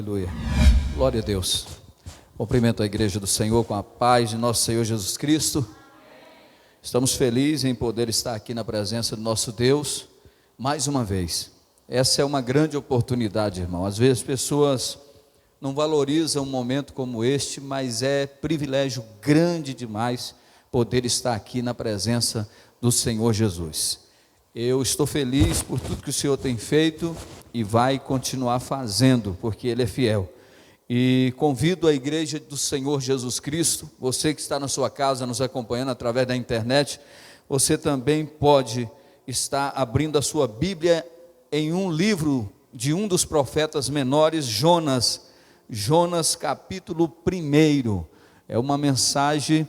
Aleluia, glória a Deus. Cumprimento a igreja do Senhor com a paz de nosso Senhor Jesus Cristo. Estamos felizes em poder estar aqui na presença do nosso Deus, mais uma vez. Essa é uma grande oportunidade, irmão. Às vezes as pessoas não valorizam um momento como este, mas é privilégio grande demais poder estar aqui na presença do Senhor Jesus. Eu estou feliz por tudo que o Senhor tem feito e vai continuar fazendo, porque Ele é fiel. E convido a igreja do Senhor Jesus Cristo, você que está na sua casa nos acompanhando através da internet, você também pode estar abrindo a sua Bíblia em um livro de um dos profetas menores, Jonas capítulo 1. É uma mensagem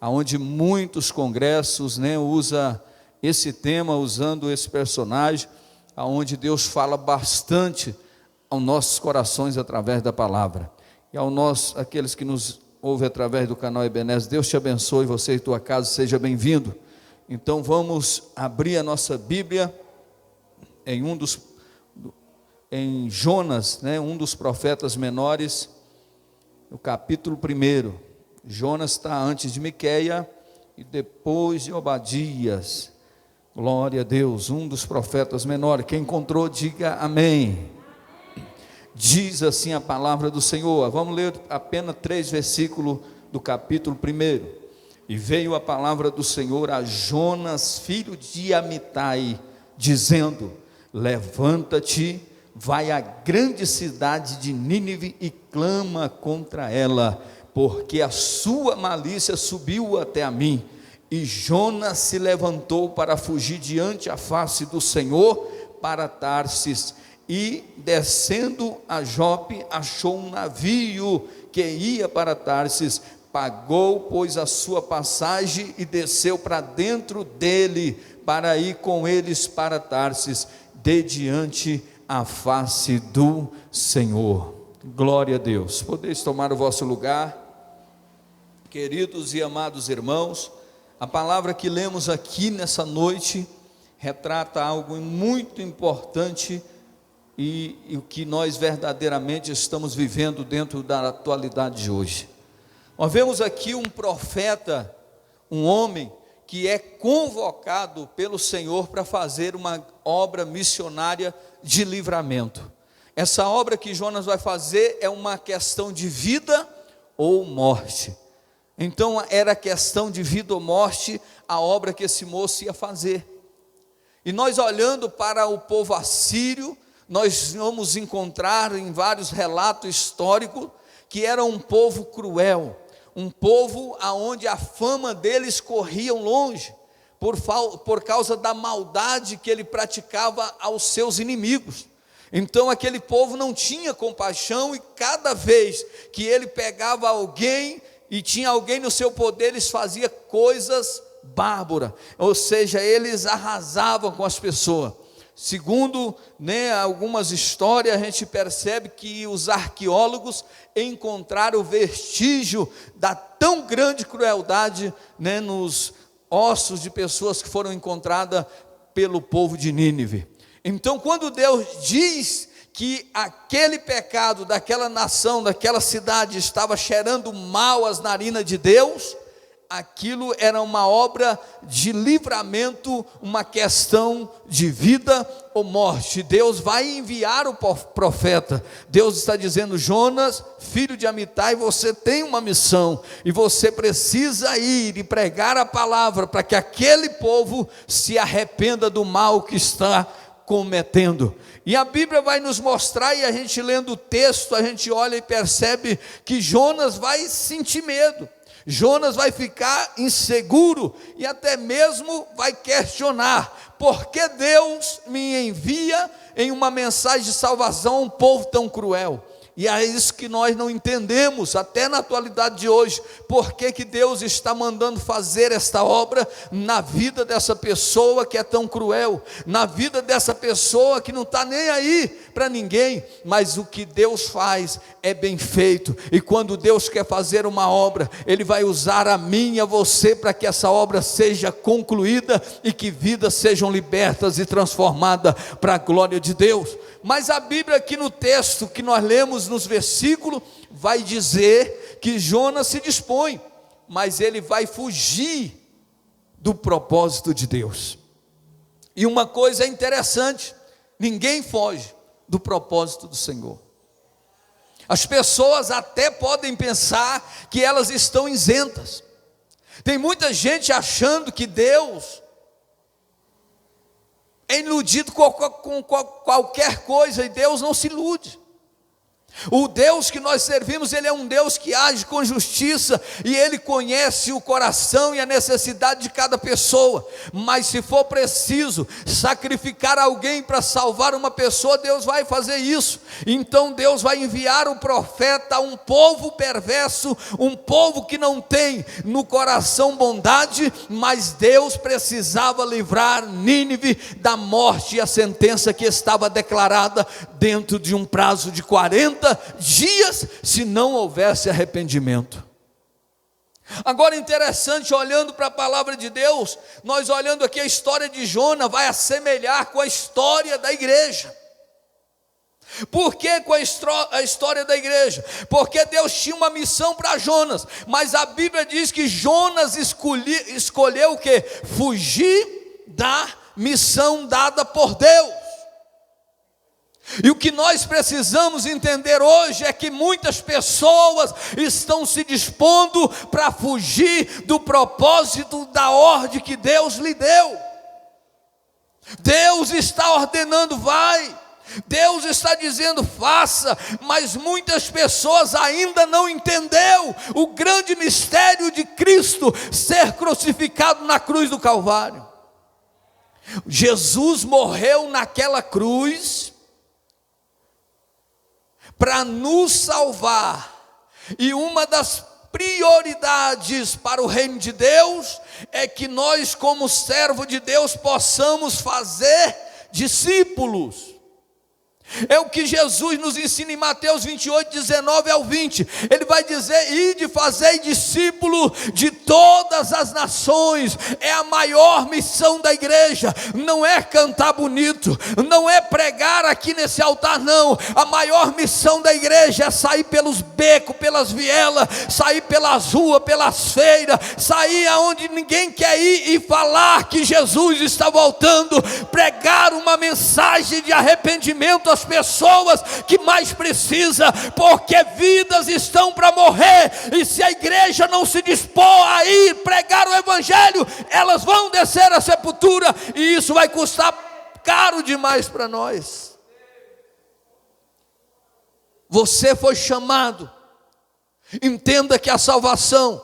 onde muitos congressos usa esse tema, usando esse personagem, onde Deus fala bastante aos nossos corações através da palavra. E aqueles que nos ouvem através do canal Ebenezer, Deus te abençoe, você e tua casa, seja bem-vindo. Então vamos abrir a nossa Bíblia em Jonas, um dos profetas menores, no capítulo 1. Jonas está antes de Miquéia e depois de Obadias. Glória a Deus, um dos profetas menores. Quem encontrou, diga amém. Diz assim a palavra do Senhor. Vamos ler apenas 3 versículos do capítulo 1. E veio a palavra do Senhor a Jonas, filho de Amitai, dizendo: levanta-te, vai à grande cidade de Nínive e clama contra ela, porque a sua malícia subiu até a mim. E Jonas se levantou para fugir diante a face do Senhor para Tarsis, e descendo a Jope, achou um navio que ia para Tarsis, pagou, pois, a sua passagem e desceu para dentro dele, para ir com eles para Tarsis, de diante a face do Senhor. Glória a Deus. Podeis tomar o vosso lugar, queridos e amados irmãos. A palavra que lemos aqui nessa noite retrata algo muito importante e o que nós verdadeiramente estamos vivendo dentro da atualidade de hoje. Nós vemos aqui um profeta, um homem que é convocado pelo Senhor para fazer uma obra missionária de livramento. Essa obra que Jonas vai fazer é uma questão de vida ou morte. Então era questão de vida ou morte a obra que esse moço ia fazer. E nós, olhando para o povo assírio, nós vamos encontrar em vários relatos históricos que era um povo cruel, um povo aonde a fama deles corria longe, por causa da maldade que ele praticava aos seus inimigos. Então aquele povo não tinha compaixão, e cada vez que ele pegava alguém e tinha alguém no seu poder, eles faziam coisas bárbaras, ou seja, eles arrasavam com as pessoas. Segundo algumas histórias, a gente percebe que os arqueólogos encontraram vestígio da tão grande crueldade nos ossos de pessoas que foram encontradas pelo povo de Nínive. Então, quando Deus diz que aquele pecado daquela nação, daquela cidade, estava cheirando mal às narinas de Deus, aquilo era uma obra de livramento, uma questão de vida ou morte. Deus vai enviar o profeta. Deus está dizendo: Jonas, filho de Amitai, você tem uma missão, e você precisa ir e pregar a palavra, para que aquele povo se arrependa do mal que está cometendo. E a Bíblia vai nos mostrar, e a gente lendo o texto, a gente olha e percebe que Jonas vai sentir medo, Jonas vai ficar inseguro, e até mesmo vai questionar: por que Deus me envia em uma mensagem de salvação a um povo tão cruel? E é isso que nós não entendemos, até na atualidade de hoje. Por que Deus está mandando fazer esta obra na vida dessa pessoa que é tão cruel, na vida dessa pessoa que não está nem aí para ninguém? Mas o que Deus faz é bem feito, e quando Deus quer fazer uma obra, Ele vai usar a mim e a você para que essa obra seja concluída, e que vidas sejam libertas e transformadas para a glória de Deus. Mas a Bíblia, aqui no texto que nós lemos menos nos versículos, vai dizer que Jonas se dispõe, mas ele vai fugir do propósito de Deus. E uma coisa é interessante: ninguém foge do propósito do Senhor. As pessoas até podem pensar que elas estão isentas. Tem muita gente achando que Deus é iludido com qualquer coisa, e Deus não se ilude. O Deus que nós servimos, Ele é um Deus que age com justiça, e Ele conhece o coração e a necessidade de cada pessoa. Mas se for preciso sacrificar alguém para salvar uma pessoa, Deus vai fazer isso. Então Deus vai enviar o profeta a um povo perverso, um povo que não tem no coração bondade, mas Deus precisava livrar Nínive da morte e a sentença que estava declarada dentro de um prazo de 40 dias, se não houvesse arrependimento. Agora, interessante, olhando para a palavra de Deus, nós olhando aqui a história de Jonas, vai assemelhar com a história da igreja. Por que com a história da igreja? Porque Deus tinha uma missão para Jonas, mas a Bíblia diz que Jonas escolheu o quê? Fugir da missão dada por Deus. E o que nós precisamos entender hoje é que muitas pessoas estão se dispondo para fugir do propósito da ordem que Deus lhe deu. Deus está ordenando, vai. Deus está dizendo, faça, mas muitas pessoas ainda não entenderam o grande mistério de Cristo ser crucificado na cruz do Calvário. Jesus morreu naquela cruz para nos salvar, e uma das prioridades para o reino de Deus é que nós, como servo de Deus, possamos fazer discípulos. É o que Jesus nos ensina em Mateus 28, 19 ao 20. Ele vai dizer: ide, fazei discípulo de todas as nações. É a maior missão da igreja. Não é cantar bonito, não é pregar aqui nesse altar, não. A maior missão da igreja é sair pelos becos, pelas vielas, sair pelas ruas, pelas feiras, sair aonde ninguém quer ir e falar que Jesus está voltando, pregar uma mensagem de arrependimento às pessoas que mais precisa, porque vidas estão para morrer, e se a igreja não se dispor a ir pregar o evangelho, elas vão descer à sepultura, e isso vai custar caro demais para nós. Você foi chamado. Entenda que a salvação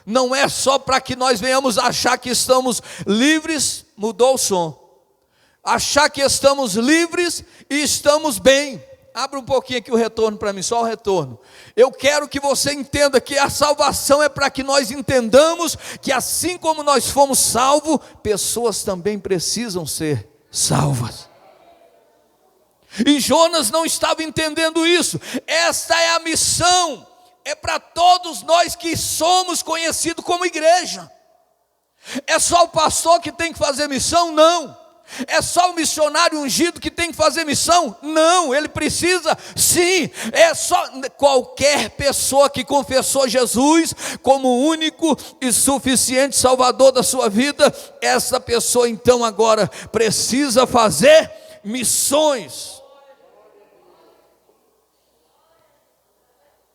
não é só para que nós venhamos achar que estamos livres. Mudou o som. Achar que estamos livres e estamos bem. Abra um pouquinho aqui o retorno para mim, só o retorno. Eu quero que você entenda que a salvação é para que nós entendamos que assim como nós fomos salvos, pessoas também precisam ser salvas. E Jonas não estava entendendo isso. Esta é a missão, é para todos nós que somos conhecidos como igreja. É só o pastor que tem que fazer missão? Não. É só o missionário ungido que tem que fazer missão? Não, ele precisa sim. É só qualquer pessoa que confessou Jesus como o único e suficiente Salvador da sua vida, essa pessoa então agora precisa fazer missões.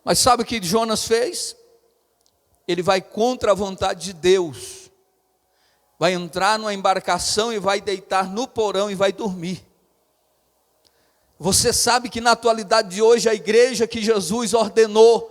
Mas sabe o que Jonas fez? Ele vai contra a vontade de Deus. Vai entrar numa embarcação e vai deitar no porão e vai dormir. Você sabe que na atualidade de hoje, a igreja que Jesus ordenou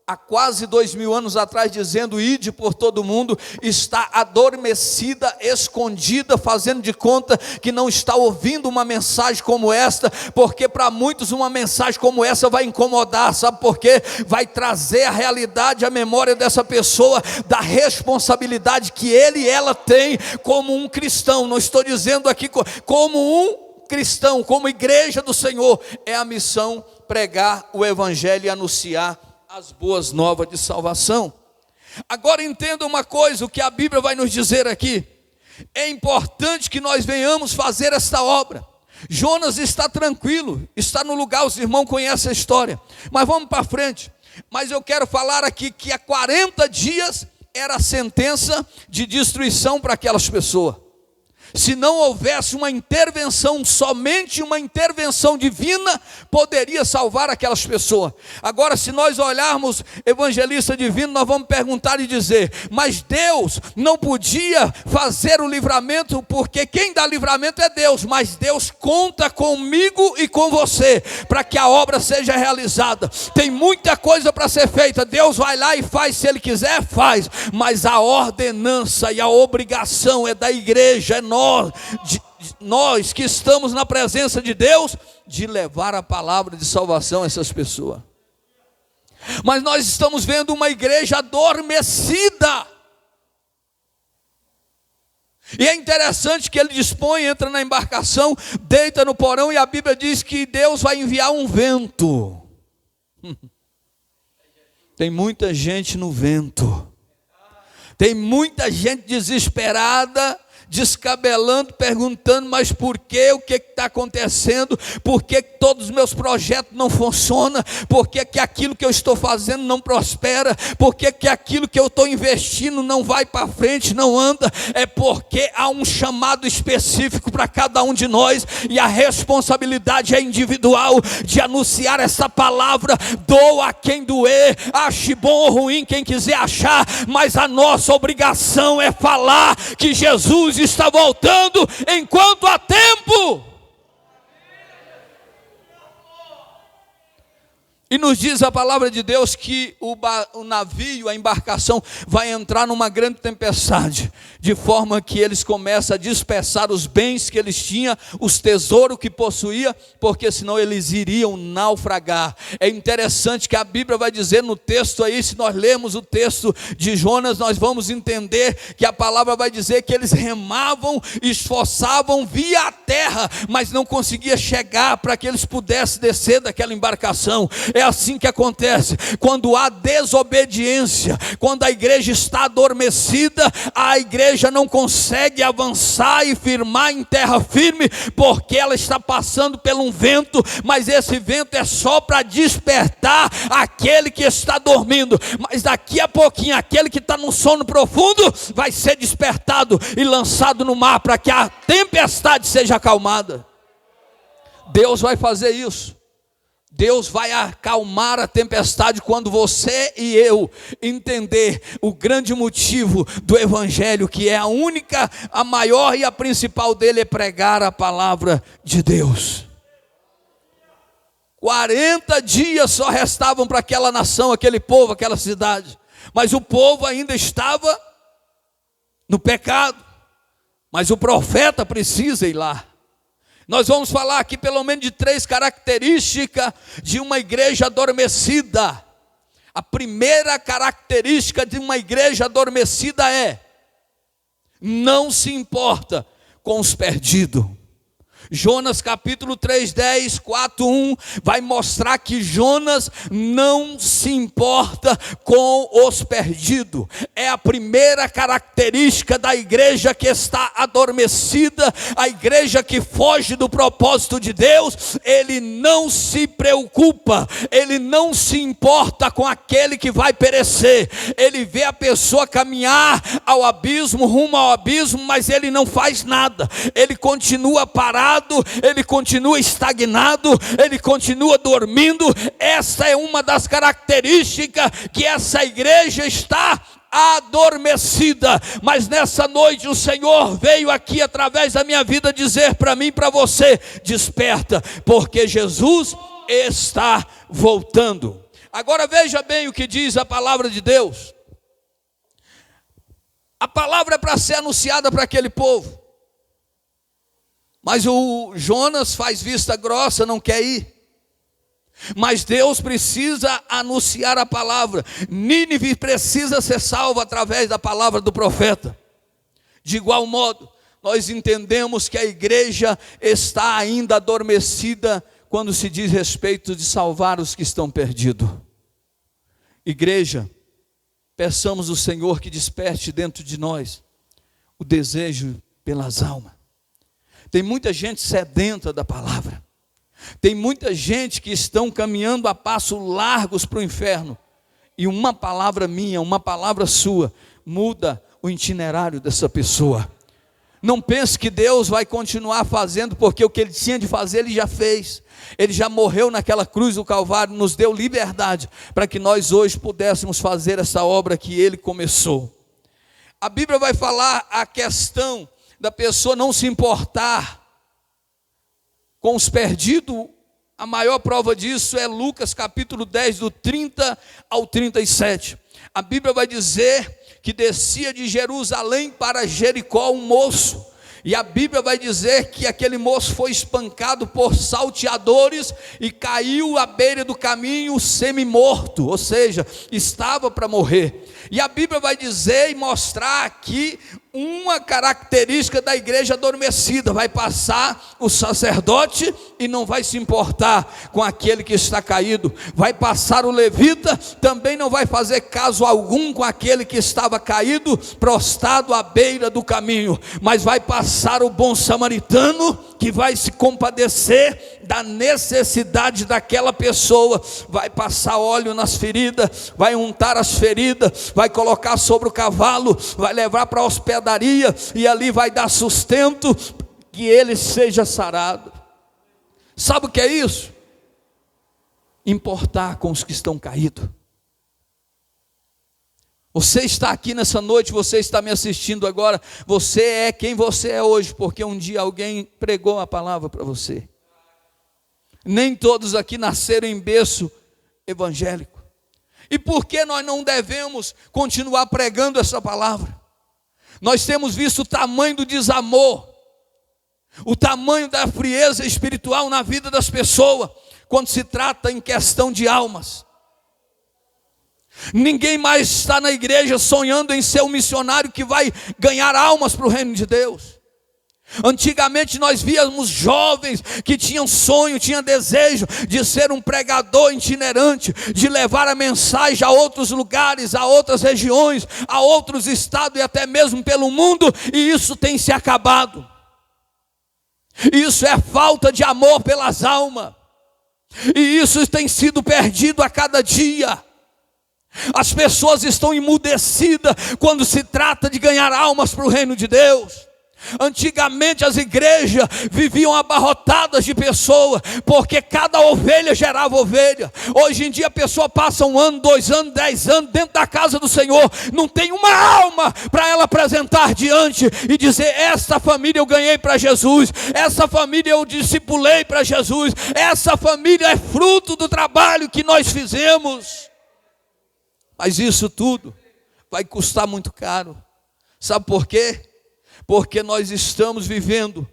há quase 2000 anos atrás, dizendo: ide por todo mundo, está adormecida, escondida, fazendo de conta que não está ouvindo uma mensagem como esta, porque para muitos uma mensagem como essa vai incomodar, sabe por quê? Vai trazer a realidade, a memória dessa pessoa, da responsabilidade que ele e ela tem como um cristão. Não estou dizendo aqui como um cristão, como igreja do Senhor, é a missão pregar o evangelho e anunciar as boas novas de salvação. Agora entenda uma coisa, o que a Bíblia vai nos dizer aqui. É importante que nós venhamos fazer esta obra, Jonas está tranquilo, está no lugar, os irmãos conhecem a história. Mas vamos para frente. Mas eu quero falar aqui que há 40 dias era a sentença de destruição para aquelas pessoas. Se não houvesse uma intervenção, somente uma intervenção divina poderia salvar aquelas pessoas. Agora, se nós olharmos evangelista divino, nós vamos perguntar e dizer: mas Deus não podia fazer o livramento, porque quem dá livramento é Deus, mas Deus conta comigo e com você, para que a obra seja realizada. Tem muita coisa para ser feita, Deus vai lá e faz, se Ele quiser faz, mas a ordenança e a obrigação é da igreja, é nós que estamos na presença de Deus, de levar a palavra de salvação a essas pessoas. Mas nós estamos vendo uma igreja adormecida. E é interessante que ele dispõe, entra na embarcação, deita no porão, e a Bíblia diz que Deus vai enviar um vento. Tem muita gente no vento, tem muita gente desesperada, descabelando, perguntando: mas por quê? O que está acontecendo? Por que todos os meus projetos não funcionam? Por que aquilo que eu estou fazendo não prospera? Por que aquilo que eu estou investindo não vai para frente, não anda? É porque há um chamado específico para cada um de nós, e a responsabilidade é individual, de anunciar essa palavra. Doa a quem doer, ache bom ou ruim quem quiser achar, mas a nossa obrigação é falar que Jesus está voltando enquanto há tempo. E nos diz a palavra de Deus que o navio, a embarcação, vai entrar numa grande tempestade, de forma que eles começam a dispersar os bens que eles tinham, os tesouros que possuía, porque senão eles iriam naufragar. É interessante que a Bíblia vai dizer no texto aí, se nós lermos o texto de Jonas, nós vamos entender que a palavra vai dizer que eles remavam, esforçavam, via a terra, mas não conseguia chegar para que eles pudessem descer daquela embarcação. É assim que acontece, quando há desobediência, quando a igreja está adormecida, a igreja não consegue avançar e firmar em terra firme, porque ela está passando por um vento, mas esse vento é só para despertar aquele que está dormindo, mas daqui a pouquinho, aquele que está no sono profundo, vai ser despertado e lançado no mar, para que a tempestade seja acalmada. Deus vai fazer isso. Deus vai acalmar a tempestade quando você e eu entender o grande motivo do evangelho, que é a maior e a principal dele é pregar a palavra de Deus. 40 dias só restavam para aquela nação, aquele povo, aquela cidade, mas o povo ainda estava no pecado, mas o profeta precisa ir lá. Nós vamos falar aqui pelo menos de 3 características de uma igreja adormecida. A primeira característica de uma igreja adormecida é: não se importa com os perdidos. Jonas capítulo 3:10, 4:1 vai mostrar que Jonas não se importa com os perdidos. É a primeira característica da igreja que está adormecida, a igreja que foge do propósito de Deus. Ele não se preocupa, ele não se importa com aquele que vai perecer. Ele vê a pessoa caminhar ao abismo, rumo ao abismo, mas ele não faz nada. Ele continua parado, ele continua estagnado, ele continua dormindo. Essa é uma das características que essa igreja está adormecida. Mas nessa noite o Senhor veio aqui através da minha vida dizer para mim e para você: desperta, porque Jesus está voltando. Agora veja bem o que diz a palavra de Deus. A palavra é para ser anunciada para aquele povo, mas o Jonas faz vista grossa, não quer ir. Mas Deus precisa anunciar a palavra. Nínive precisa ser salva através da palavra do profeta. De igual modo, nós entendemos que a igreja está ainda adormecida quando se diz respeito de salvar os que estão perdidos. Igreja, peçamos ao Senhor que desperte dentro de nós o desejo pelas almas. Tem muita gente sedenta da palavra. Tem muita gente que estão caminhando a passos largos para o inferno. E uma palavra minha, uma palavra sua, muda o itinerário dessa pessoa. Não pense que Deus vai continuar fazendo, porque o que Ele tinha de fazer, Ele já fez. Ele já morreu naquela cruz do Calvário, nos deu liberdade, para que nós hoje pudéssemos fazer essa obra que Ele começou. A Bíblia vai falar a questão da pessoa não se importar com os perdidos. A maior prova disso é Lucas capítulo 10, do 30 ao 37. A Bíblia vai dizer que descia de Jerusalém para Jericó um moço, e a Bíblia vai dizer que aquele moço foi espancado por salteadores e caiu à beira do caminho semi-morto, ou seja, estava para morrer. E a Bíblia vai dizer e mostrar aqui uma característica da igreja adormecida: vai passar o sacerdote e não vai se importar com aquele que está caído, vai passar o levita, também não vai fazer caso algum com aquele que estava caído, prostrado à beira do caminho, mas vai passar o bom samaritano, que vai se compadecer da necessidade daquela pessoa, vai passar óleo nas feridas, vai untar as feridas, vai colocar sobre o cavalo, vai levar para a hospedaria, e ali vai dar sustento, que ele seja sarado. Sabe o que é isso? Importar com os que estão caídos. Você está aqui nessa noite, você está me assistindo agora, você é quem você é hoje, porque um dia alguém pregou a palavra para você. Nem todos aqui nasceram em berço evangélico. E por que nós não devemos continuar pregando essa palavra? Nós temos visto o tamanho do desamor, o tamanho da frieza espiritual na vida das pessoas, quando se trata em questão de almas. Ninguém mais está na igreja sonhando em ser um missionário que vai ganhar almas para o reino de Deus. Antigamente nós víamos jovens que tinham sonho, tinham desejo de ser um pregador itinerante, de levar a mensagem a outros lugares, a outras regiões, a outros estados e até mesmo pelo mundo, e isso tem se acabado. Isso é falta de amor pelas almas, e isso tem sido perdido a cada dia. As pessoas estão emudecidas quando se trata de ganhar almas para o reino de Deus. Antigamente as igrejas viviam abarrotadas de pessoas, porque cada ovelha gerava ovelha. Hoje em dia a pessoa passa 1 ano, 2 anos, 10 anos dentro da casa do Senhor, não tem uma alma para ela apresentar diante e dizer: essa família eu ganhei para Jesus, essa família eu discipulei para Jesus, essa família é fruto do trabalho que nós fizemos. Mas isso tudo vai custar muito caro. Sabe por quê? Porque nós estamos vivendo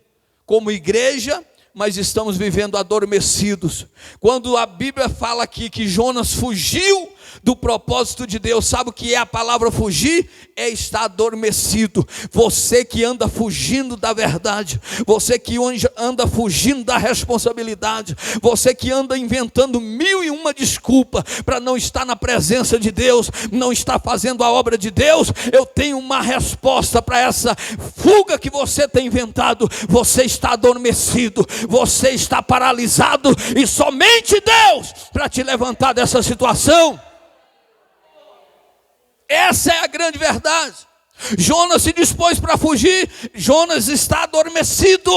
como igreja, mas estamos vivendo adormecidos. Quando a Bíblia fala aqui que Jonas fugiu do propósito de Deus, sabe o que é a palavra fugir? É estar adormecido. Você que anda fugindo da verdade, você que anda fugindo da responsabilidade, você que anda inventando 1001 desculpa para não estar na presença de Deus, não estar fazendo a obra de Deus, eu tenho uma resposta para essa fuga que você tem inventado. Você está adormecido, você está paralisado, e somente Deus para te levantar dessa situação. Essa é a grande verdade. Jonas se dispôs para fugir. Jonas está adormecido.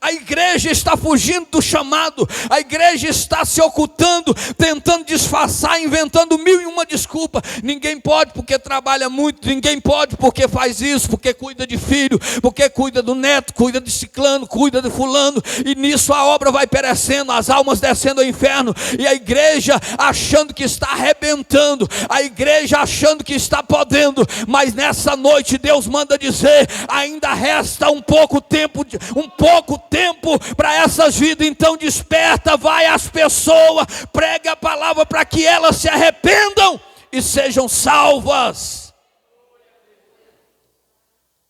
A igreja está fugindo do chamado. A igreja está se ocultando, tentando disfarçar, inventando 1001 desculpa. Ninguém pode porque trabalha muito. Ninguém pode porque faz isso, porque cuida de filho, porque cuida do neto, cuida de ciclano, cuida de fulano. E nisso a obra vai perecendo, as almas descendo ao inferno. E a igreja achando que está arrebentando, a igreja achando que está podendo. Mas nessa noite Deus manda dizer: ainda resta um pouco tempo para essas vidas. Então desperta, vai às pessoas, prega a palavra para que elas se arrependam e sejam salvas.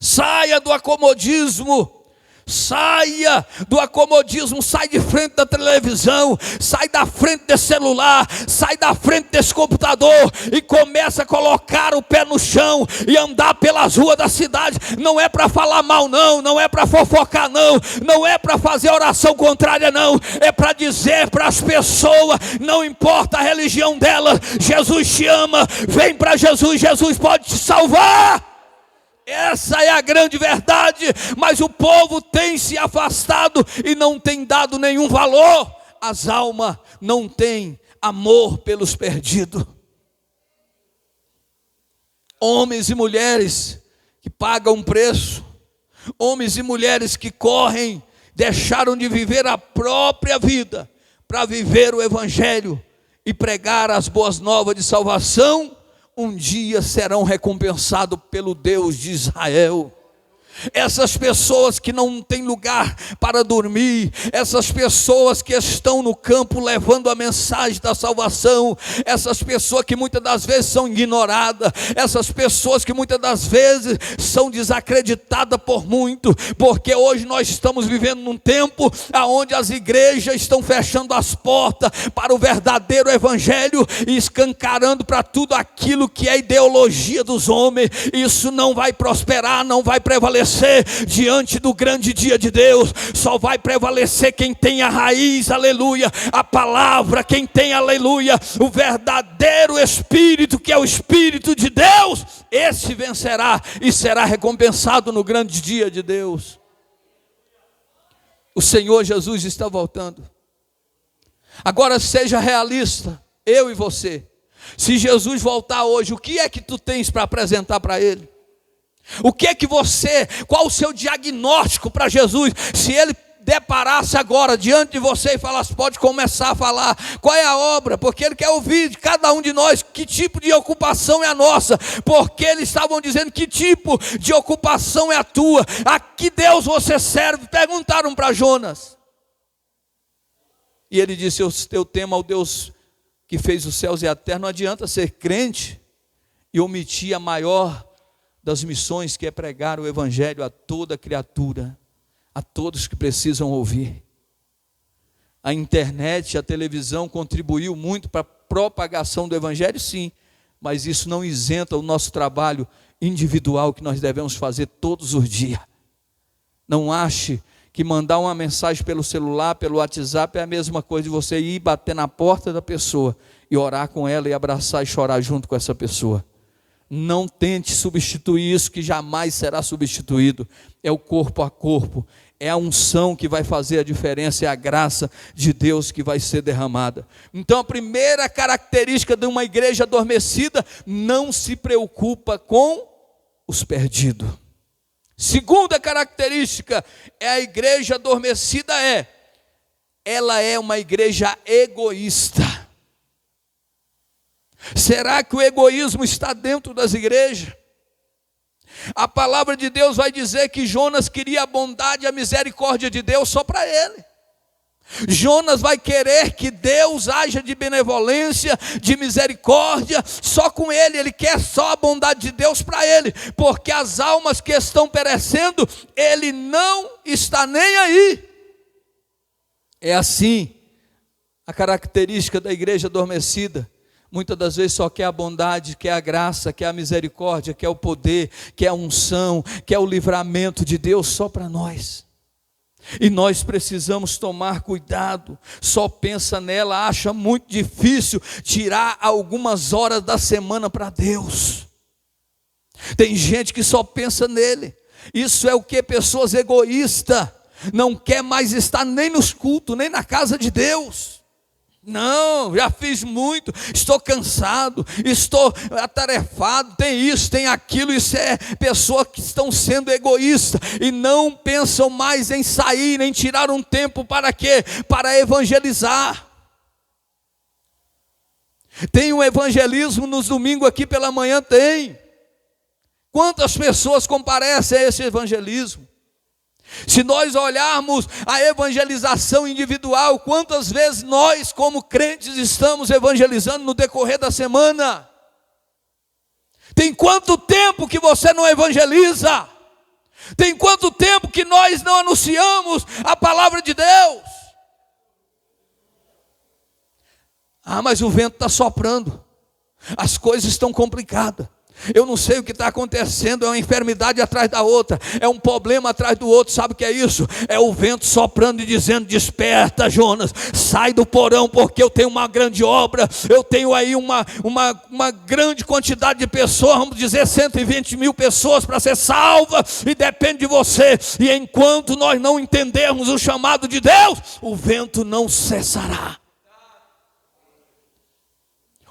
Saia do acomodismo, Saia do acomodismo, sai de frente da televisão, sai da frente desse celular, sai da frente desse computador e começa a colocar o pé no chão e andar pelas ruas da cidade. Não é para falar mal não, não é para fofocar não, não é para fazer oração contrária não, é para dizer para as pessoas, não importa a religião delas, Jesus te ama, vem para Jesus, Jesus pode te salvar. Essa é a grande verdade, mas o povo tem se afastado e não tem dado nenhum valor. As almas não têm amor pelos perdidos. Homens e mulheres que pagam um preço, homens e mulheres que correm, deixaram de viver a própria vida para viver o evangelho e pregar as boas novas de salvação, um dia serão recompensados pelo Deus de Israel. Essas pessoas que não têm lugar para dormir, essas pessoas que estão no campo levando a mensagem da salvação, essas pessoas que muitas das vezes são ignoradas, essas pessoas que muitas das vezes são desacreditadas por muito, porque hoje nós estamos vivendo num tempo onde as igrejas estão fechando as portas para o verdadeiro evangelho e escancarando para tudo aquilo que é ideologia dos homens. Isso não vai prosperar, não vai prevalecer diante do grande dia de Deus. Só vai prevalecer quem tem a raiz, aleluia, a palavra, quem tem, aleluia, o verdadeiro Espírito, que é o Espírito de Deus. Esse vencerá e será recompensado no grande dia de Deus. O Senhor Jesus está voltando. Agora seja realista, eu e você. Se Jesus voltar hoje, o que é que tu tens para apresentar para Ele? O que é que você, qual o seu diagnóstico para Jesus? Se Ele deparasse agora diante de você e falasse, pode começar a falar, qual é a obra? Porque Ele quer ouvir de cada um de nós, que tipo de ocupação é a nossa, porque eles estavam dizendo, que tipo de ocupação é a tua? A que Deus você serve? Perguntaram para Jonas, e ele disse, eu temo ao Deus que fez os céus e a terra. Não adianta ser crente e omitir a maior das missões, que é pregar o evangelho a toda criatura, a todos que precisam ouvir. A internet, a televisão contribuiu muito para a propagação do evangelho, sim, mas isso não isenta o nosso trabalho individual que nós devemos fazer todos os dias. Não ache que mandar uma mensagem pelo celular, pelo WhatsApp é a mesma coisa de você ir bater na porta da pessoa e orar com ela e abraçar e chorar junto com essa pessoa. Não tente substituir isso, que jamais será substituído. É o corpo a corpo, é a unção que vai fazer a diferença, é a graça de Deus que vai ser derramada. Então a primeira característica de uma igreja adormecida, não se preocupa com os perdidos. Segunda característica, a igreja adormecida ela é uma igreja egoísta. Será que o egoísmo está dentro das igrejas? A palavra de Deus vai dizer que Jonas queria a bondade e a misericórdia de Deus só para ele. Jonas vai querer que Deus haja de benevolência, de misericórdia, só com ele. Ele quer só a bondade de Deus para ele, porque as almas que estão perecendo, ele não está nem aí. É assim a característica da igreja adormecida. Muitas das vezes só quer a bondade, quer a graça, quer a misericórdia, quer o poder, quer a unção, quer o livramento de Deus só para nós. E nós precisamos tomar cuidado. Só pensa nela, acha muito difícil tirar algumas horas da semana para Deus. Tem gente que só pensa nele. Isso é o que? Pessoas egoístas. Não quer mais estar nem nos cultos, nem na casa de Deus. Não, já fiz muito, estou cansado, estou atarefado, tem isso, tem aquilo. Isso é pessoas que estão sendo egoístas e não pensam mais em sair, em tirar um tempo para quê? Para evangelizar. Tem um evangelismo nos domingos aqui pela manhã, tem. Quantas pessoas comparecem a esse evangelismo? Se nós olharmos a evangelização individual, quantas vezes nós como crentes estamos evangelizando no decorrer da semana? Tem quanto tempo que você não evangeliza? Tem quanto tempo que nós não anunciamos a palavra de Deus? Ah, mas o vento está soprando, as coisas estão complicadas. Eu não sei o que está acontecendo, é uma enfermidade atrás da outra, é um problema atrás do outro. Sabe o que é isso? É o vento soprando e dizendo: desperta, Jonas, sai do porão, porque eu tenho uma grande obra, eu tenho aí uma grande quantidade de pessoas, vamos dizer 120 mil pessoas para ser salva, e depende de você. E enquanto nós não entendermos o chamado de Deus, o vento não cessará.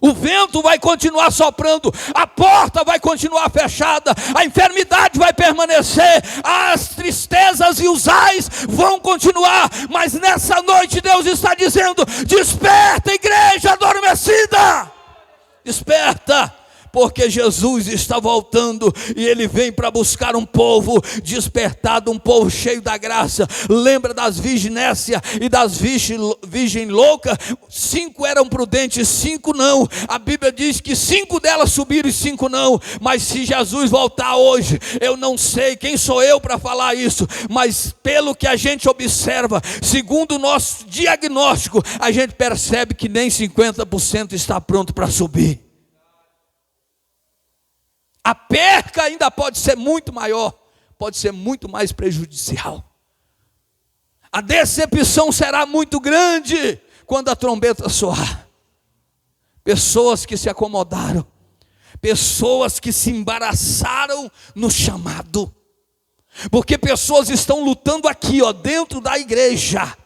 O vento vai continuar soprando, a porta vai continuar fechada, a enfermidade vai permanecer, as tristezas e os ais vão continuar, mas nessa noite Deus está dizendo: desperta, igreja adormecida, desperta, porque Jesus está voltando e Ele vem para buscar um povo despertado, um povo cheio da graça. Lembra das virginésia e das virgem louca? 5 eram prudentes, 5 não. A Bíblia diz que 5 delas subiram e 5 não. Mas se Jesus voltar hoje, eu não sei quem sou eu para falar isso, mas pelo que a gente observa, segundo o nosso diagnóstico, a gente percebe que nem 50% está pronto para subir. A perca ainda pode ser muito maior, pode ser muito mais prejudicial. A decepção será muito grande quando a trombeta soar. Pessoas que se acomodaram, pessoas que se embaraçaram no chamado, porque pessoas estão lutando aqui, dentro da igreja.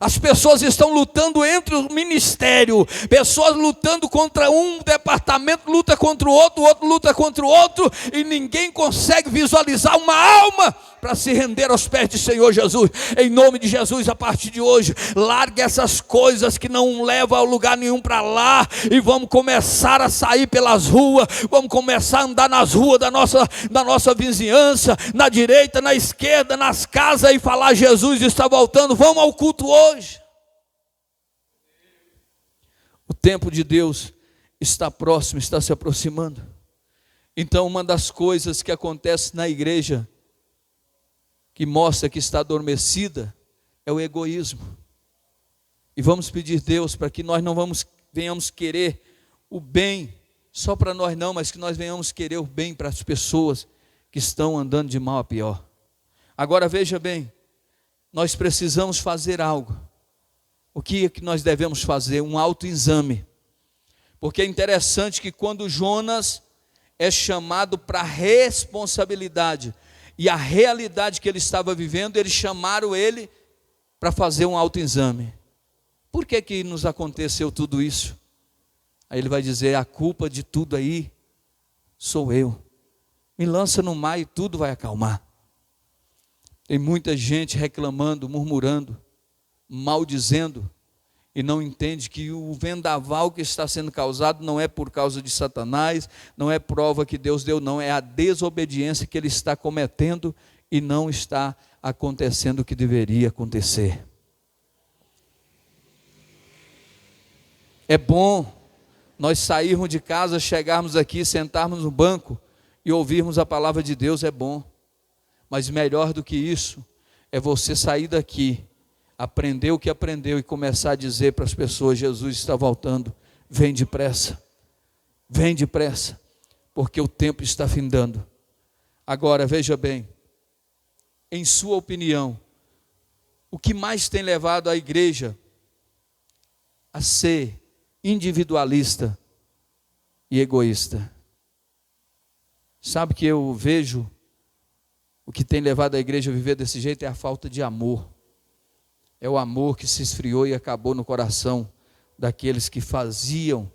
As pessoas estão lutando entre o ministério, pessoas lutando contra um departamento, luta contra o outro luta contra o outro, e ninguém consegue visualizar uma alma para se render aos pés do Senhor Jesus. Em nome de Jesus, a partir de hoje, largue essas coisas que não levam a lugar nenhum para lá, e vamos começar a sair pelas ruas, vamos começar a andar nas ruas da nossa vizinhança, na direita, na esquerda, nas casas, e falar: Jesus está voltando, vamos ao culto hoje. O tempo de Deus está próximo, está se aproximando. Então, uma das coisas que acontece na igreja, que mostra que está adormecida, é o egoísmo. E vamos pedir a Deus para que nós não venhamos querer o bem só para nós não, mas que nós venhamos querer o bem para as pessoas que estão andando de mal a pior. Agora veja bem, nós precisamos fazer algo. O que é que nós devemos fazer? Um autoexame. Porque é interessante que quando Jonas é chamado para a responsabilidade e a realidade que ele estava vivendo, eles chamaram ele para fazer um autoexame. Por que nos aconteceu tudo isso? Aí ele vai dizer: a culpa de tudo aí sou eu. Me lança no mar e tudo vai acalmar. Tem muita gente reclamando, murmurando, maldizendo, e não entende que o vendaval que está sendo causado não é por causa de Satanás, não é prova que Deus deu, não, é a desobediência que ele está cometendo e não está acontecendo o que deveria acontecer. É bom nós sairmos de casa, chegarmos aqui, sentarmos no banco e ouvirmos a palavra de Deus, é bom. Mas melhor do que isso, é você sair daqui, aprender o que aprendeu e começar a dizer para as pessoas: Jesus está voltando, vem depressa, porque o tempo está findando. Agora veja bem, em sua opinião, o que mais tem levado a igreja a ser individualista e egoísta? Sabe que eu vejo, o que tem levado a igreja a viver desse jeito é a falta de amor. É o amor que se esfriou e acabou no coração daqueles que faziam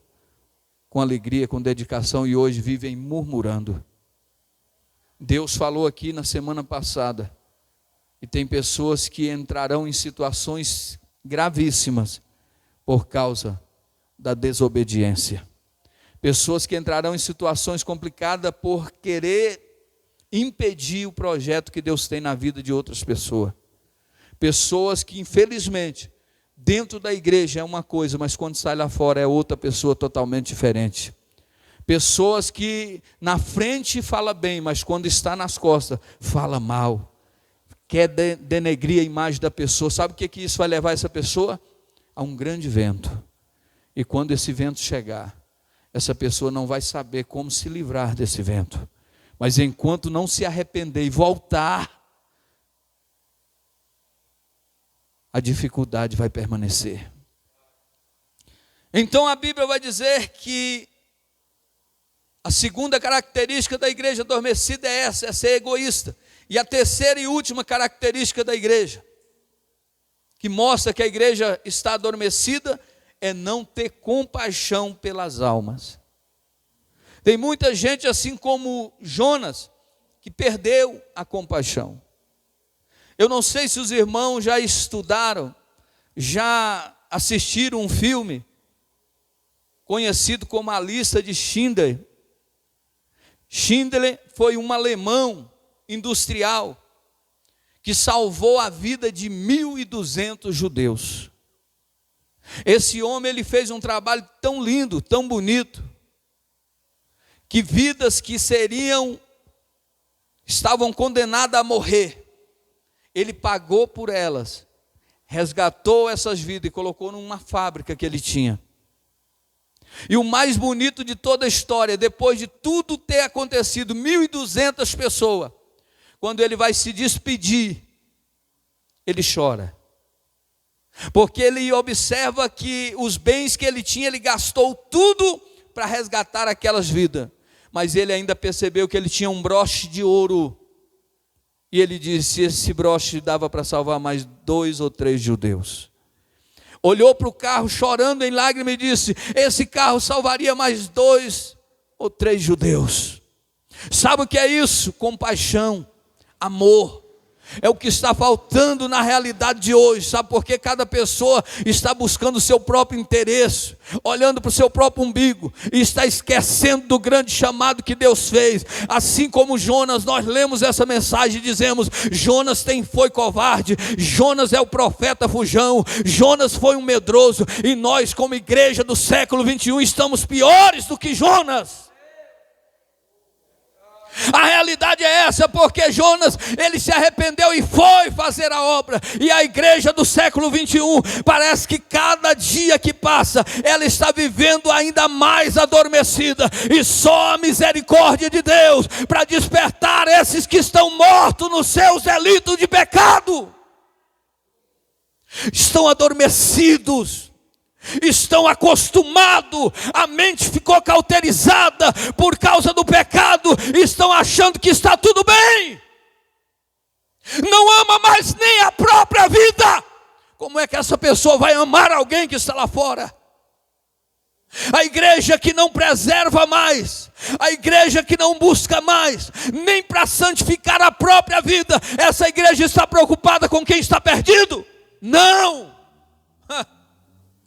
com alegria, com dedicação, e hoje vivem murmurando. Deus falou aqui na semana passada, e tem pessoas que entrarão em situações gravíssimas por causa da desobediência. Pessoas que entrarão em situações complicadas por querer impedir o projeto que Deus tem na vida de outras pessoas. Pessoas que, infelizmente, dentro da igreja é uma coisa, mas quando sai lá fora é outra pessoa totalmente diferente. Pessoas que na frente fala bem, mas quando está nas costas, fala mal. Quer denegrir a imagem da pessoa. Sabe o que isso vai levar essa pessoa? A um grande vento. E quando esse vento chegar, essa pessoa não vai saber como se livrar desse vento. Mas enquanto não se arrepender e voltar, a dificuldade vai permanecer. Então a Bíblia vai dizer que a segunda característica da igreja adormecida é essa, é ser egoísta. E a terceira e última característica da igreja, que mostra que a igreja está adormecida, é não ter compaixão pelas almas. Tem muita gente, assim como Jonas, que perdeu a compaixão. Eu não sei se os irmãos já estudaram, já assistiram um filme conhecido como A Lista de Schindler. Schindler foi um alemão industrial que salvou a vida de 1.200 judeus. Esse homem, ele fez um trabalho tão lindo, tão bonito, que vidas que estavam condenadas a morrer, ele pagou por elas, resgatou essas vidas e colocou numa fábrica que ele tinha. E o mais bonito de toda a história, depois de tudo ter acontecido, 1.200 pessoas, quando ele vai se despedir, ele chora. Porque ele observa que os bens que ele tinha, ele gastou tudo para resgatar aquelas vidas. Mas ele ainda percebeu que ele tinha um broche de ouro. E ele disse, esse broche dava para salvar mais 2 ou 3 judeus. Olhou para o carro chorando em lágrimas e disse, esse carro salvaria mais 2 ou 3 judeus. Sabe o que é isso? Compaixão, amor. É o que está faltando na realidade de hoje. Sabe por que cada pessoa está buscando o seu próprio interesse, olhando para o seu próprio umbigo, e está esquecendo do grande chamado que Deus fez? Assim como Jonas, nós lemos essa mensagem e dizemos, Jonas foi covarde, Jonas é o profeta fujão, Jonas foi um medroso, e nós como igreja do século 21 estamos piores do que Jonas. A realidade é essa, porque Jonas, ele se arrependeu e foi fazer a obra. E a igreja do século 21, parece que cada dia que passa, ela está vivendo ainda mais adormecida. E só a misericórdia de Deus, para despertar esses que estão mortos nos seus delitos de pecado. Estão adormecidos. Estão acostumados, a mente ficou cauterizada por causa do pecado, estão achando que está tudo bem, não ama mais nem a própria vida. Como é que essa pessoa vai amar alguém que está lá fora? A igreja que não preserva mais, a igreja que não busca mais, nem para santificar a própria vida, essa igreja está preocupada com quem está perdido? Não!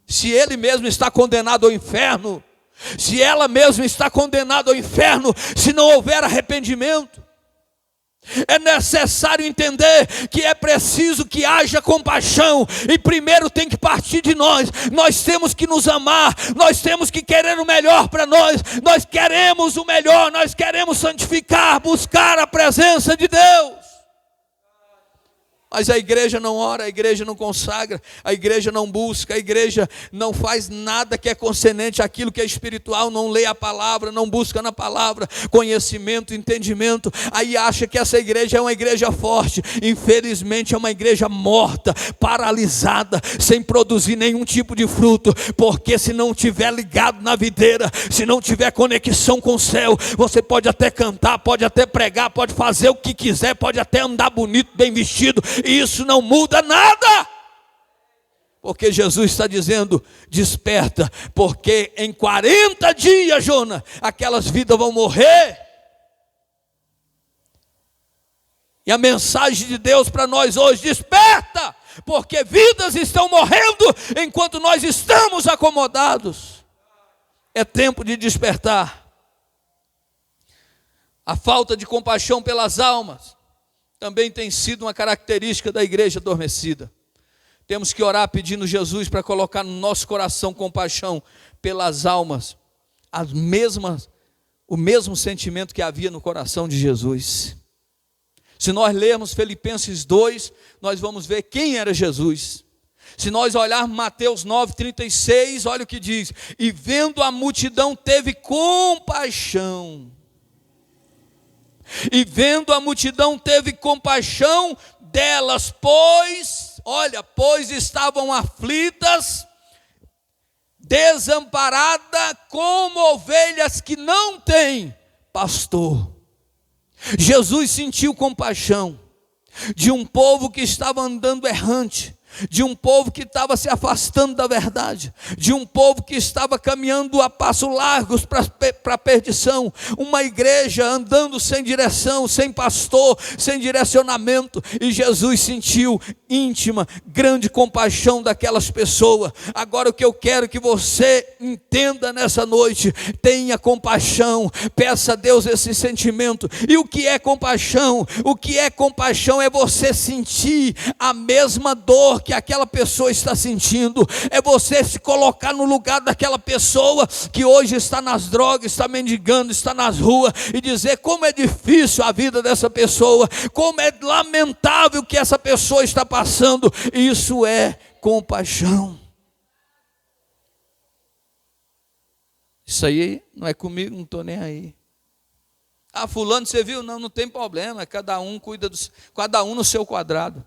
Se ele mesmo está condenado ao inferno, se ela mesma está condenada ao inferno, se não houver arrependimento, é necessário entender que é preciso que haja compaixão, e primeiro tem que partir de nós. Nós temos que nos amar, nós temos que querer o melhor para nós queremos o melhor, nós queremos santificar, buscar a presença de Deus. Mas a igreja não ora, a igreja não consagra, a igreja não busca, a igreja não faz nada que é concernente àquilo que é espiritual, não lê a palavra, não busca na palavra conhecimento, entendimento. Aí acha que essa igreja é uma igreja forte. Infelizmente é uma igreja morta, paralisada, sem produzir nenhum tipo de fruto. Porque se não tiver ligado na videira, se não tiver conexão com o céu, você pode até cantar, pode até pregar, pode fazer o que quiser, pode até andar bonito, bem vestido, e isso não muda nada, porque Jesus está dizendo, desperta, porque em 40 dias, Jonas, aquelas vidas vão morrer. E a mensagem de Deus para nós hoje, desperta, porque vidas estão morrendo, enquanto nós estamos acomodados. É tempo de despertar. A falta de compaixão pelas almas também tem sido uma característica da igreja adormecida. Temos que orar pedindo Jesus para colocar no nosso coração compaixão pelas almas, as mesmas o mesmo sentimento que havia no coração de Jesus. Se nós lermos Filipenses 2, nós vamos ver quem era Jesus. Se nós olharmos Mateus 9,36, olha o que diz: e vendo a multidão teve compaixão. E vendo a multidão teve compaixão delas, pois estavam aflitas, desamparada, como ovelhas que não têm pastor. Jesus sentiu compaixão de um povo que estava andando errante, de um povo que estava se afastando da verdade, de um povo que estava caminhando a passos largos para a perdição, uma igreja andando sem direção, sem pastor, sem direcionamento, e Jesus sentiu íntima, grande compaixão daquelas pessoas. Agora o que eu quero que você entenda nessa noite: tenha compaixão, peça a Deus esse sentimento. E o que é compaixão? O que é compaixão é você sentir a mesma dor que aquela pessoa está sentindo, é você se colocar no lugar daquela pessoa que hoje está nas drogas, está mendigando, está nas ruas, e dizer como é difícil a vida dessa pessoa, como é lamentável o que essa pessoa está passando. Isso é compaixão. Isso aí não é comigo, não estou nem aí. Ah, fulano, você viu? Não tem problema, cada um cuida cada um no seu quadrado.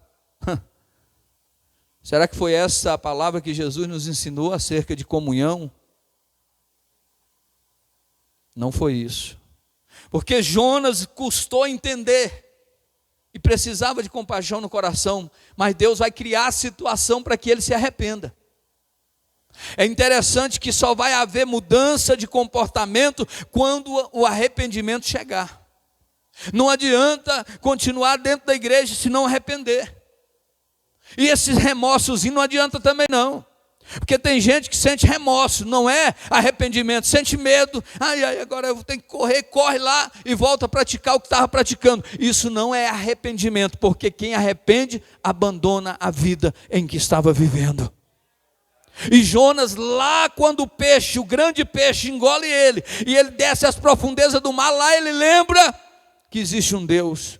Será que foi essa a palavra que Jesus nos ensinou acerca de comunhão? Não foi isso. Porque Jonas custou entender e precisava de compaixão no coração, mas Deus vai criar a situação para que ele se arrependa. É interessante que só vai haver mudança de comportamento quando o arrependimento chegar. Não adianta continuar dentro da igreja se não arrepender. E esses remorsos não adianta também não, porque tem gente que sente remorso, não é arrependimento, sente medo. Agora eu tenho que correr, corre lá e volta a praticar o que estava praticando. Isso não é arrependimento, porque quem arrepende abandona a vida em que estava vivendo. E Jonas, lá quando o grande peixe engole ele, e ele desce às profundezas do mar, lá ele lembra que existe um Deus.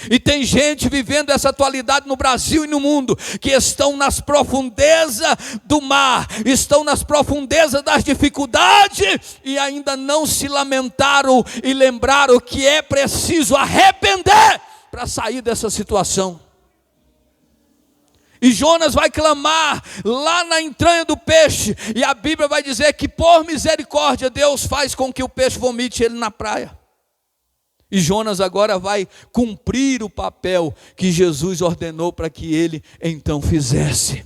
E tem gente vivendo essa atualidade no Brasil e no mundo, que estão nas profundezas do mar, estão nas profundezas das dificuldades, e ainda não se lamentaram e lembraram que é preciso arrepender para sair dessa situação. E Jonas vai clamar lá na entranha do peixe, e a Bíblia vai dizer que por misericórdia Deus faz com que o peixe vomite ele na praia. E Jonas agora vai cumprir o papel que Jesus ordenou para que ele então fizesse.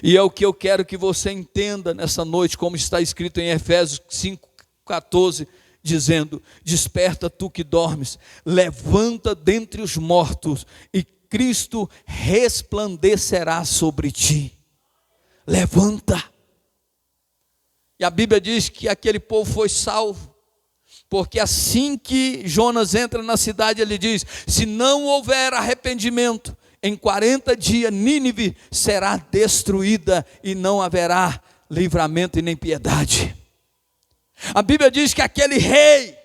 E é o que eu quero que você entenda nessa noite, como está escrito em Efésios 5,14, dizendo: desperta tu que dormes, levanta dentre os mortos, e Cristo resplandecerá sobre ti. Levanta. E a Bíblia diz que aquele povo foi salvo, porque assim que Jonas entra na cidade, ele diz: se não houver arrependimento, em 40 dias Nínive será destruída e não haverá livramento e nem piedade. A Bíblia diz que aquele rei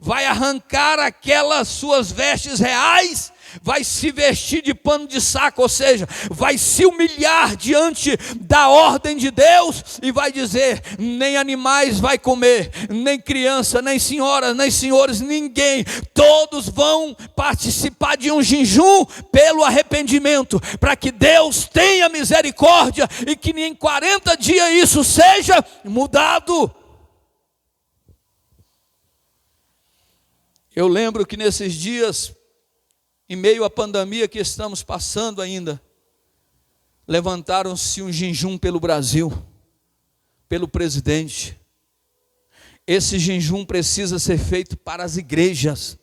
vai arrancar aquelas suas vestes reais, vai se vestir de pano de saco, ou seja, vai se humilhar diante da ordem de Deus e vai dizer: nem animais vai comer, nem criança, nem senhoras, nem senhores, ninguém, todos vão participar de um jejum pelo arrependimento, para que Deus tenha misericórdia e que em 40 dias isso seja mudado. Eu lembro que nesses dias, em meio à pandemia que estamos passando ainda, levantaram-se um jejum pelo Brasil, pelo presidente. Esse jejum precisa ser feito para as igrejas.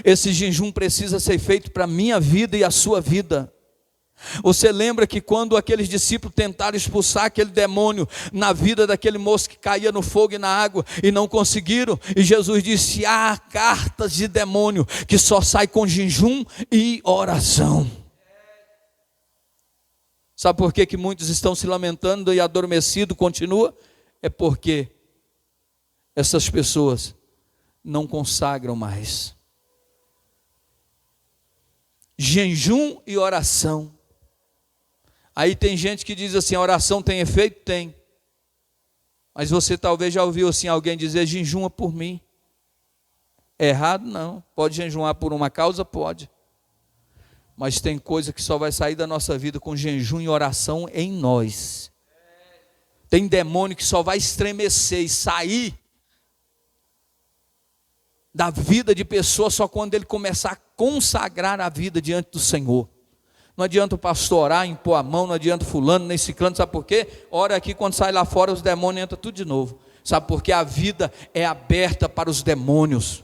Esse jejum precisa ser feito para a minha vida e a sua vida. Você lembra que quando aqueles discípulos tentaram expulsar aquele demônio na vida daquele moço que caía no fogo e na água e não conseguiram? E Jesus disse: há cartas de demônio que só sai com jejum e oração. Sabe por que muitos estão se lamentando e adormecido continua? É porque essas pessoas não consagram mais. Jejum e oração. Aí tem gente que diz assim: a oração tem efeito? Tem. Mas você talvez já ouviu assim alguém dizer: jejuma por mim. É errado? Não. Pode jejuar por uma causa? Pode. Mas tem coisa que só vai sair da nossa vida com jejum e oração em nós. Tem demônio que só vai estremecer e sair da vida de pessoa só quando ele começar a consagrar a vida diante do Senhor. Não adianta o pastor orar, impor a mão, não adianta fulano, nem ciclano, sabe por quê? Ora aqui, quando sai lá fora, os demônios entram tudo de novo. Sabe por quê? A vida é aberta para os demônios.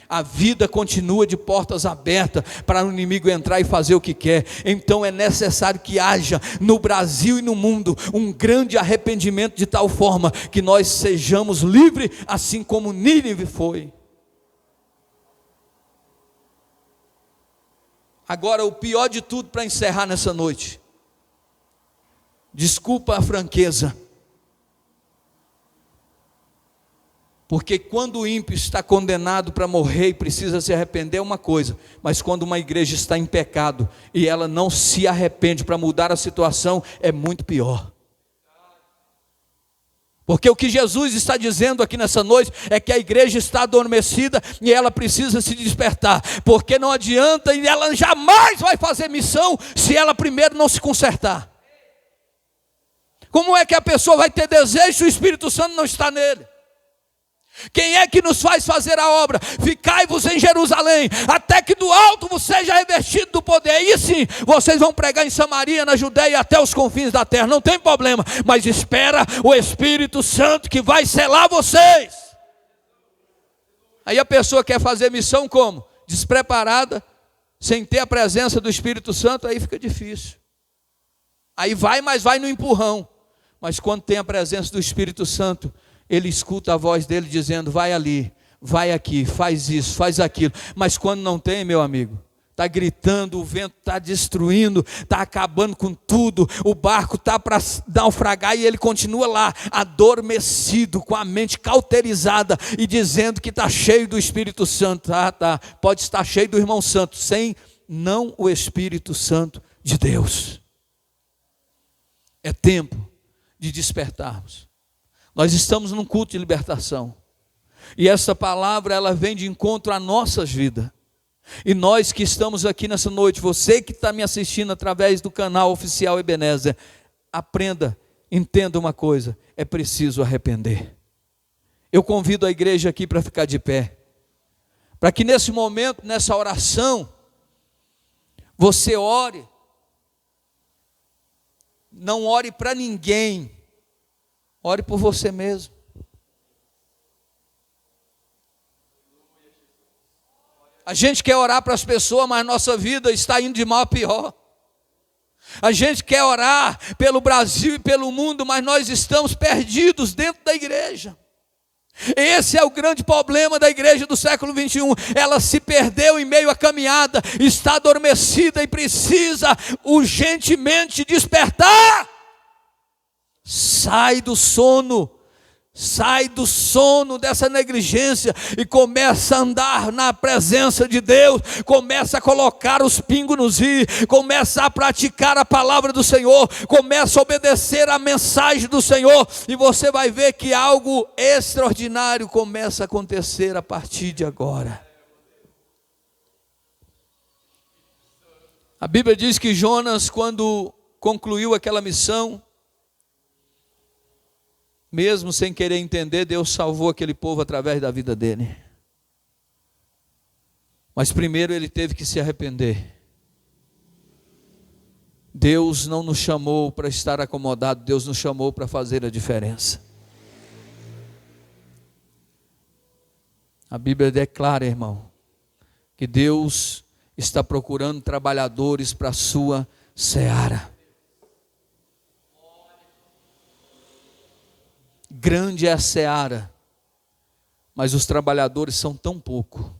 A vida continua de portas abertas para o inimigo entrar e fazer o que quer. Então é necessário que haja no Brasil e no mundo um grande arrependimento, de tal forma que nós sejamos livres, assim como Nínive foi. Agora, o pior de tudo, para encerrar nessa noite, desculpa a franqueza, porque quando o ímpio está condenado para morrer e precisa se arrepender é uma coisa, mas quando uma igreja está em pecado e ela não se arrepende para mudar a situação, é muito pior. Porque o que Jesus está dizendo aqui nessa noite é que a igreja está adormecida e ela precisa se despertar, porque não adianta, e ela jamais vai fazer missão se ela primeiro não se consertar. Como é que a pessoa vai ter desejo se o Espírito Santo não está nele? Quem é que nos faz fazer a obra? Ficai-vos em Jerusalém, até que do alto vos seja revestido do poder. Aí sim, vocês vão pregar em Samaria, na Judeia, até os confins da terra. Não tem problema, mas espera o Espírito Santo que vai selar vocês. Aí a pessoa quer fazer missão como? Despreparada, sem ter a presença do Espírito Santo, aí fica difícil. Aí vai, mas vai no empurrão. Mas quando tem a presença do Espírito Santo, ele escuta a voz dele dizendo: vai ali, vai aqui, faz isso, faz aquilo. Mas quando não tem, meu amigo, está gritando, o vento está destruindo, está acabando com tudo, o barco está para naufragar e ele continua lá, adormecido, com a mente cauterizada e dizendo que está cheio do Espírito Santo. Tá, pode estar cheio do irmão santo, sem não o Espírito Santo de Deus. É tempo de despertarmos. Nós estamos num culto de libertação, e essa palavra ela vem de encontro às nossas vidas, e nós que estamos aqui nessa noite, você que está me assistindo através do canal oficial Ebenezer, aprenda, entenda uma coisa: é preciso arrepender. Eu convido a igreja aqui para ficar de pé, para que nesse momento, nessa oração, você ore, não ore para ninguém, ore por você mesmo. A gente quer orar para as pessoas, mas nossa vida está indo de mal a pior. A gente quer orar pelo Brasil e pelo mundo, mas nós estamos perdidos dentro da igreja. Esse é o grande problema da igreja do século 21. Ela se perdeu em meio à caminhada, está adormecida e precisa urgentemente despertar. Sai do sono dessa negligência e começa a andar na presença de Deus, começa a colocar os pingos nos i, começa a praticar a palavra do Senhor, começa a obedecer a mensagem do Senhor, e você vai ver que algo extraordinário começa a acontecer a partir de agora. A Bíblia diz que Jonas, quando concluiu aquela missão, mesmo sem querer entender, Deus salvou aquele povo através da vida dele. Mas primeiro ele teve que se arrepender. Deus não nos chamou para estar acomodado, Deus nos chamou para fazer a diferença. A Bíblia declara, irmão, que Deus está procurando trabalhadores para a sua seara. Grande é a seara, mas os trabalhadores são tão pouco.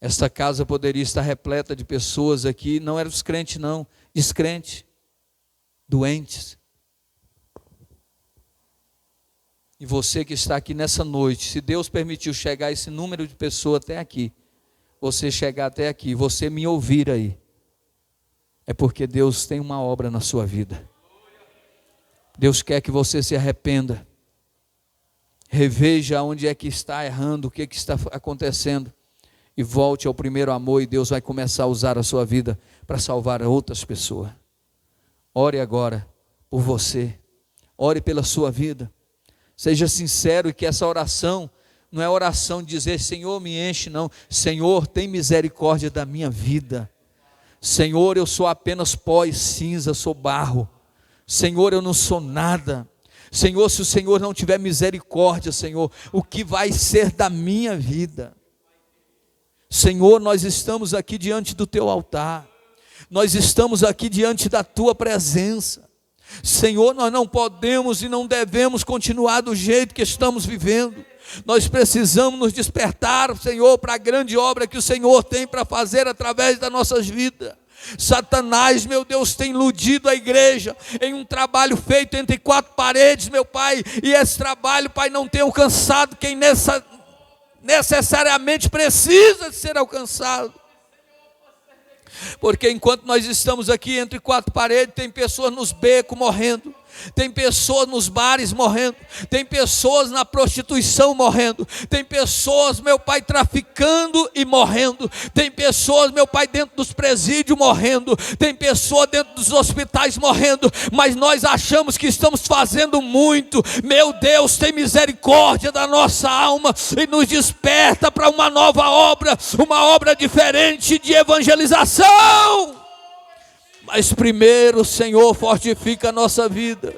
Esta casa poderia estar repleta de pessoas aqui, não eram os crentes não, descrentes, doentes. E você que está aqui nessa noite, se Deus permitiu chegar esse número de pessoas até aqui, você chegar até aqui, você me ouvir aí, é porque Deus tem uma obra na sua vida. Deus quer que você se arrependa, reveja onde é que está errando, o que está acontecendo, e volte ao primeiro amor, e Deus vai começar a usar a sua vida para salvar outras pessoas. Ore agora por você, ore pela sua vida, seja sincero, e que essa oração não é oração de dizer, Senhor me enche, não. Senhor, tem misericórdia da minha vida. Senhor, eu sou apenas pó e cinza, sou barro. Senhor, eu não sou nada. Senhor, se o Senhor não tiver misericórdia, Senhor, o que vai ser da minha vida? Senhor, nós estamos aqui diante do teu altar, nós estamos aqui diante da tua presença. Senhor, nós não podemos e não devemos continuar do jeito que estamos vivendo. Nós precisamos nos despertar, Senhor, para a grande obra que o Senhor tem para fazer através das nossas vidas. Satanás, meu Deus, tem iludido a igreja em um trabalho feito entre quatro paredes, meu Pai, e esse trabalho, Pai, não tem alcançado quem necessariamente precisa de ser alcançado. Porque enquanto nós estamos aqui entre quatro paredes, tem pessoas nos becos morrendo, tem pessoas nos bares morrendo, tem pessoas na prostituição morrendo, tem pessoas, meu Pai, traficando e morrendo, tem pessoas, meu Pai, dentro dos presídios morrendo, tem pessoas dentro dos hospitais morrendo, mas nós achamos que estamos fazendo muito. Meu Deus, tem misericórdia da nossa alma e nos desperta para uma nova obra, uma obra diferente de evangelização. Mas primeiro, Senhor, fortifica a nossa vida.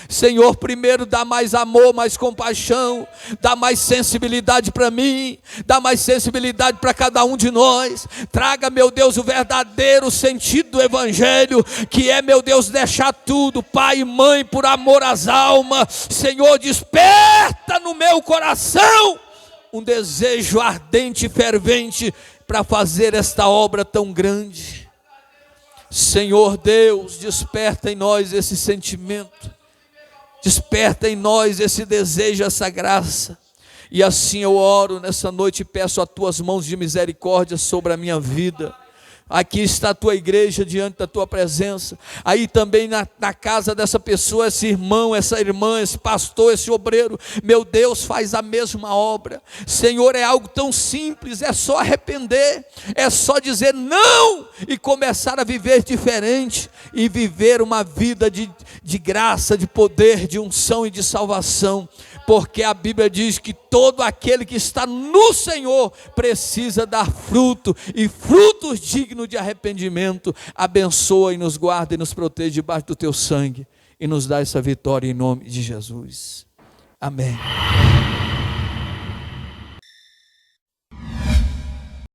Senhor, primeiro dá mais amor, mais compaixão, dá mais sensibilidade para mim, dá mais sensibilidade para cada um de nós. Traga, meu Deus, o verdadeiro sentido do evangelho, que é, meu Deus, deixar tudo, pai e mãe, por amor às almas. Senhor, desperta no meu coração um desejo ardente e fervente para fazer esta obra tão grande. Senhor Deus, desperta em nós esse sentimento, desperta em nós esse desejo, essa graça. E assim eu oro nessa noite e peço as tuas mãos de misericórdia sobre a minha vida. Aqui está a tua igreja diante da tua presença. Aí também na casa dessa pessoa, esse irmão, essa irmã, esse pastor, esse obreiro, meu Deus, faz a mesma obra. Senhor, é algo tão simples, é só arrepender, é só dizer não e começar a viver diferente e viver uma vida de graça, de poder, de unção e de salvação. Porque a Bíblia diz que todo aquele que está no Senhor precisa dar fruto, e frutos dignos de arrependimento. Abençoa e nos guarda e nos protege debaixo do teu sangue, e nos dá essa vitória em nome de Jesus. Amém.